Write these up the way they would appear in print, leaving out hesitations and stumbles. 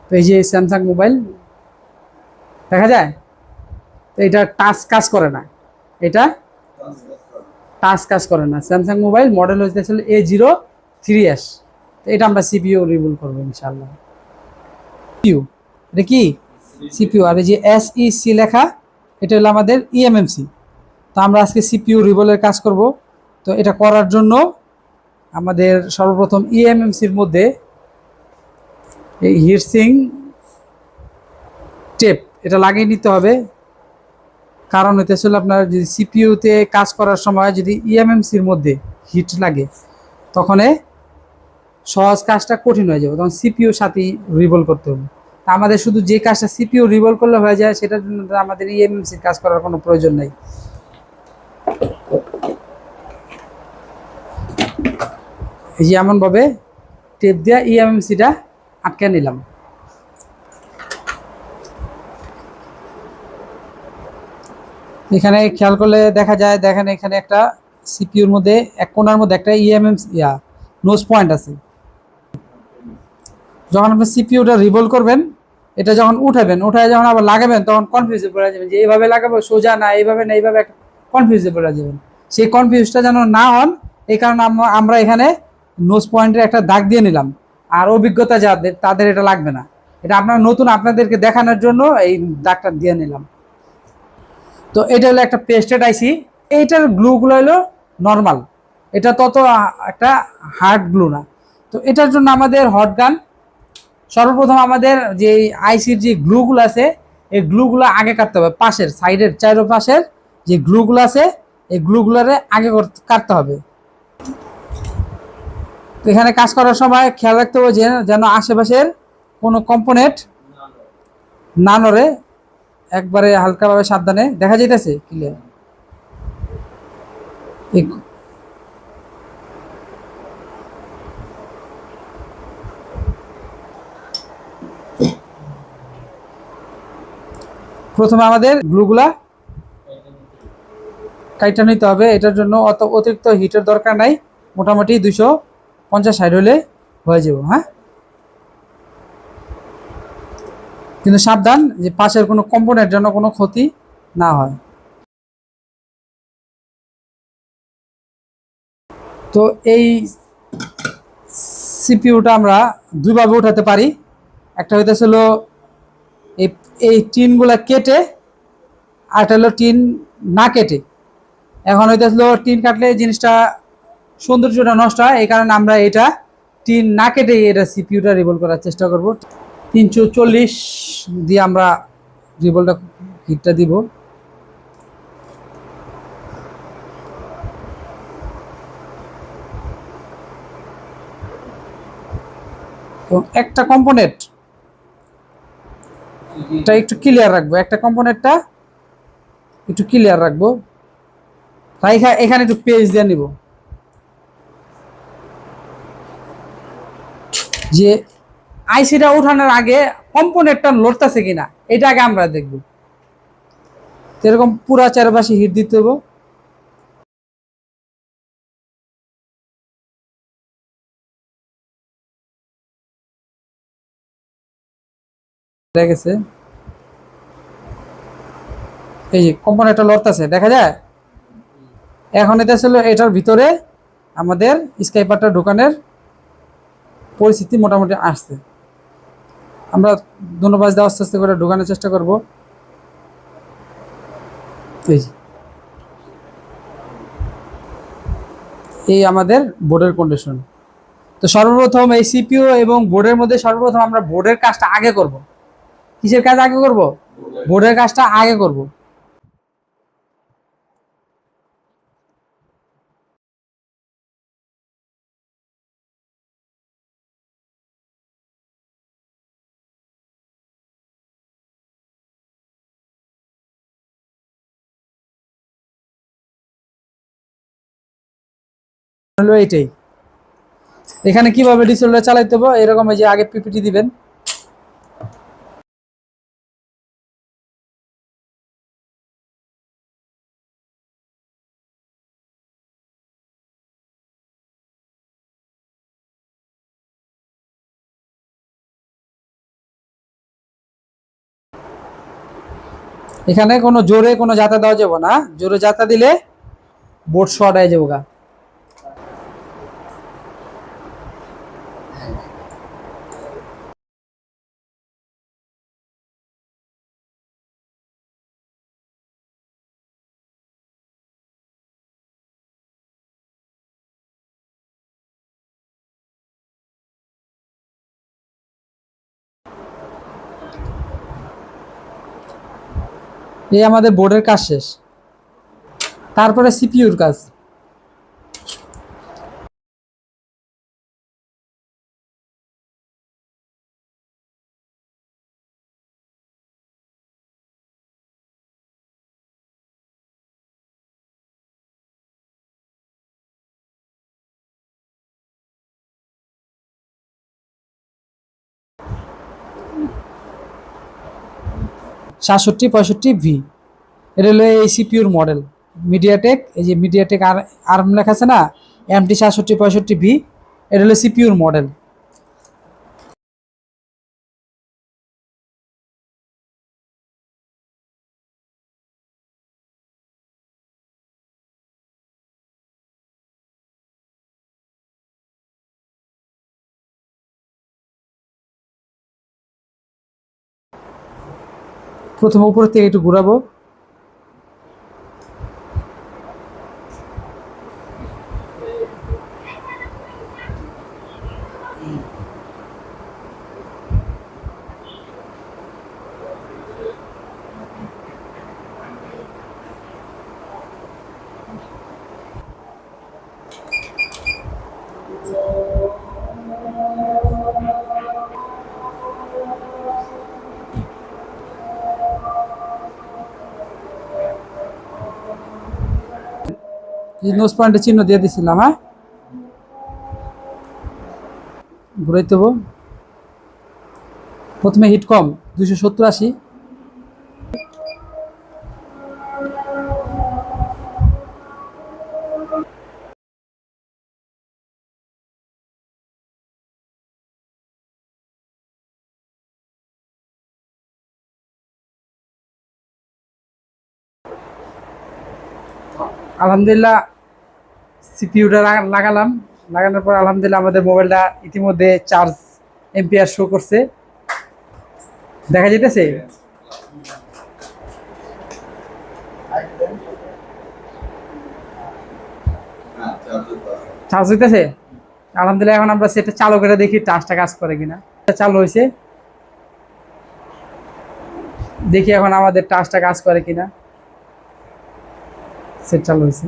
তো এই যে স্যামসাং মোবাইল দেখা যায়, তো এটা টাচ কাজ করে না, এটা টাচ কাজ করে না। স্যামসাং মোবাইল মডেল হচ্ছে আসলে A03s। তো এটা আমরা সিপিইউ রিমুভ করবো ইনশাল্লাহ। সিপিইউ, এটা কি সিপিইউ, আর এই যে SEC লেখা, এটা হলো আমাদের ইএমএমসি। তো আমরা আজকে সিপিইউ রিভলের কাজ করব। তো এটা করার জন্য আমাদের সর্বপ্রথম ইএমএমসির মধ্যে এই হিটসিং টেপ এটা লাগিয়ে নিতে হবে। কারণ হইতেছিল আপনার যদি সিপিইউতে কাজ করার সময় যদি ইএমএমসির মধ্যে হিট লাগে, তখন সহজ কাজটা কঠিন হয়ে যাবে, তখন সিপিইউর সাথেই রিভল করতে হবে। তা আমাদের শুধু যে কাজটা সিপিইউ রিভল করলে হয়ে যায়, সেটার জন্য আমাদের ইএমএমসির কাজ করার কোনো প্রয়োজন নেই। এই যে এমনভাবে টেপ দিয়ে ইএমএমসিটা আটকে নিলাম। এখানে খেয়াল করলে দেখা যায়, দেখেন এখানে একটা সিপিইউর মধ্যে এক কোণার মধ্যে একটা ইএমএমসি নোজ পয়েন্ট আছে। যখন আপনি সিপিইউটা রিভল করবেন, এটা যখন উঠাবেন, উঠায় যখন আবার লাগাবেন, তখন কনফিউজে পড়ে যাবেন যে এইভাবে লাগাবো সোজা, না এইভাবে, না এইভাবে, কনফিউজে পড়ে যাবেন। সেই কনফিউজটা যেন না হন, এই কারণে আমরা এখানে নোজ পয়েন্টের একটা দাগ দিয়ে নিলাম। আর অভিজ্ঞতা যাদের, তাদের এটা লাগবে না, এটা আপনার নতুন আপনাদেরকে দেখানোর জন্য এই দাগটা দিয়ে নিলাম। তো এটা হলো একটা পেস্টেড আইসি। এইটার গ্লুগুলো হলো নর্মাল, এটা তত একটা হার্ড গ্লু না। তো এটার জন্য আমাদের হট গান, সর্বপ্রথম আমাদের যে আইসির যে গ্লুগুলো আছে, এই গ্লুগুলো আগে কাটতে হবে। পাশের সাইডের চারোপাশের যে গ্লুগুলো আছে, এই গ্লুগুলোরে আগে কাটতে হবে। তো এখানে কাজ করার সময় খেয়াল রাখতে হবে যে যেন আশেপাশের কোনো কম্পোনেন্ট না নড়ে, একবারে হালকাভাবে সাবধানে। দেখা যাইতেছে ক্লিয়ার? প্রথমে আমাদের গ্লুগুলা কাইটা নিতে হবে। এটার জন্য অত অতিরিক্ত হিটের দরকার নাই, মোটামুটি 250-60 হলে হয়ে যাব। হ্যাঁ, কিন্তু সাবধান যে পাশের কোনো কম্পোনেন্ট যেন কোনো ক্ষতি না হয়। তো এই সিপিইউটা আমরা দুইভাবে উঠাতে পারি। একটা হইতেছিল এই এই টিনগুলা কেটে, আর একটা হলো টিন না কেটে। এখন হইতেছিল টিন কাটলে জিনিসটা সৌন্দর্যটা নষ্ট হয়, এই কারণে আমরা এটা টিন না কেটে এটা সিপিইউটা রিভল করার চেষ্টা করব। 340 দিয়ে আমরা রিভলটা হিটটা দিব। এবং একটা কম্পোনেন্ট এটা একটু ক্লিয়ার রাখবো, একটা কম্পোনেন্টটা একটু ক্লিয়ার রাখবো, তাই এখানে একটু পেজ দিয়ে নিব যে আইসিটা উঠানোর আগে কম্পোনেন্টটা লড়তেছে কিনা, এটা আগে আমরা দেখব। এরকম পুরা চারপাশে হিট দিতে হবে। দেখা গেছে এই যে কম্পোনেন্টটা লড়তেছে, দেখা যায়। এখন এটা ছিল এটার ভিতরে আমাদের স্কাইপারটা ঢোকানোর পরিস্থিতি মোটামুটি আসছে। আমরা ধন্যবাদ দিয়ে আস্তে আস্তে করে ঢোকানোর চেষ্টা করব। এই এই আমাদের বোর্ডের কন্ডিশন। তো সর্বপ্রথম এই সিপিইউ এবং বোর্ডের মধ্যে সর্বপ্রথম আমরা বোর্ডের কাজটা আগে করব। কিসের কাজ আগে করব? বোর্ডের কাজটা আগে করব। হলো এইটাই। এখানে কিভাবে ডিসেলটা চালাইতে হবে, এরকম এই যে আগে পিপিটি দিবেন। এখানে কোনো জোরে কোনো যাতা দেওয়া যাবে না, জোরে যাতা দিলে বোর্ড শর্ট হয়ে যাবে গা। এই আমাদের বোর্ডের কাজ শেষ, তারপরে সিপিইউর কাজ। সাতষট্টি 65V, এটা হলো এই সিপিইউর মডেল মিডিয়াটেক। এই যে মিডিয়াটেক আর্ম লেখা আছে না, MT 6765V, এটা হলো সিপিইউর মডেল। প্রথমে উপর থেকে একটু ঘুরাবো। নোজ পয়েন্টের চিহ্ন দিয়ে দিছিলাম, হ্যাঁ ঘুরাইতে হবো। প্রথমে হিট কম 270-80। আলহামদুলিল্লাহ সিপিইউটা লাগালাম, লাগানোর পর আলহামদুলিল্লাহ আমাদের মোবাইলটা ইতিমধ্যে 4 এম্পিয়ার শো করছে, দেখা যেতেছে। চার্জ হইতেছে আলহামদুলিল্লাহ। এখন আমরা সেটা চালু করে দেখি টাচটা কাজ করে কিনা। চালু হয়েছে, দেখি এখন আমাদের টাচটা কাজ করে কিনা। সেট চালু হয়েছে,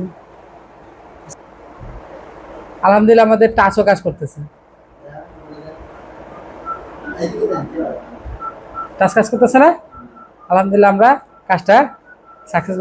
আলহামদুলিল্লাহ আমাদের টাচও কাজ করতেছে। টাচ কাজ করতেছে না, আলহামদুলিল্লাহ আমরা কাজটা সাকসেস